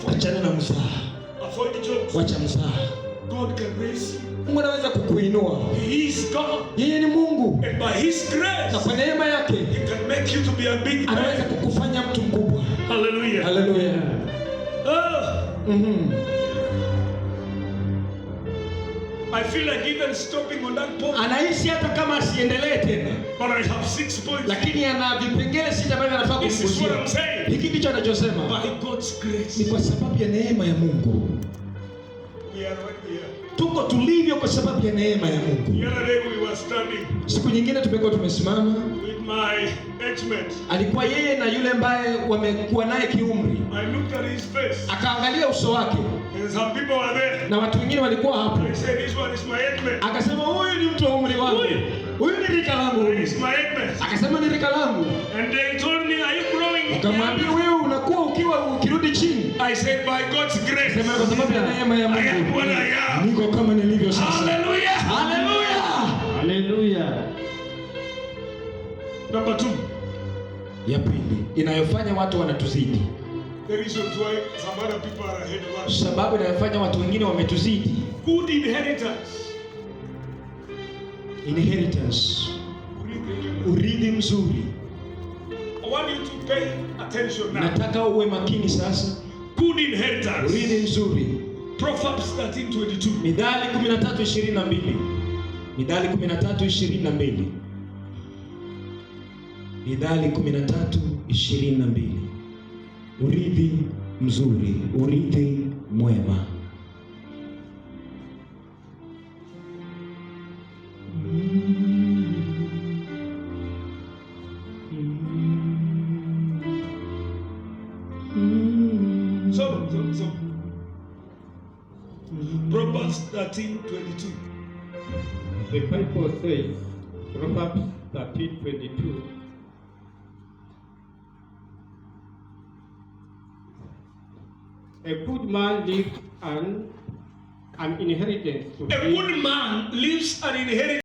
Achana na mzaha. Wacha mzaha. God can raise you. Mungu anaweza kukuinua. He is God. Yeye ni Mungu. And by his grace, Na kwa neema yake, he can make you to be a big man. anaweza kukufanya mtu mkubwa. Hallelujah. Hallelujah. I feel like even stopping on that point. Anaishi hata kama asiendelee tena. But I have 6 points. Lakini ana vipengele sita ambavyo anafaa This is what I'm kugusia. saying. Hiki ndicho anachosema. By God's grace. Ni kwa sababu ya neema ya Mungu. We are right here. Tuko tulivyo kwa sababu ya neema ya Mungu. The other day we were standing Siku nyingine tumekuwa tumesimama. with my age-mate. Alikuwa yeye na yule ambaye wamekuwa naye kiumri. I looked at his face. Akaangalia uso wake. And some people were there. Na watu wengine walikuwa hapo. I said, this one is my age-mate. Akasema huyu ni mtu wa umri wangu. Huyu ni rika langu. He is my age-mate. Akasema ni rika langu. And they told me, are you growing? Akamwambia wewe unakuwa ukirudi chini. I said, by God's grace. Sema kwa sababu ya neema ya I am Mungu. what I am. Niko kama nilivyo sasa. Hallelujah. Hallelujah. Hallelujah. Number 2. Ya pili inayofanya watu wanatuzidi. The reasons why some other people are ahead of us. Sababu inayofanya watu wengine wametuzidi. Good inheritance. Inheritance. Urithi mzuri. I want you to pay attention now. Nataka uwe makini sasa. Good inheritance. Urithi mzuri. Proverbs 13:22. Mithali 13:22. Mithali 13:22. Mithali 13:22. Urithi mzuri, urithi mwema. So. Proverbs 13:22. The Bible says, Proverbs 13:22, a good man leaves an inheritance to A good man leaves an inheritance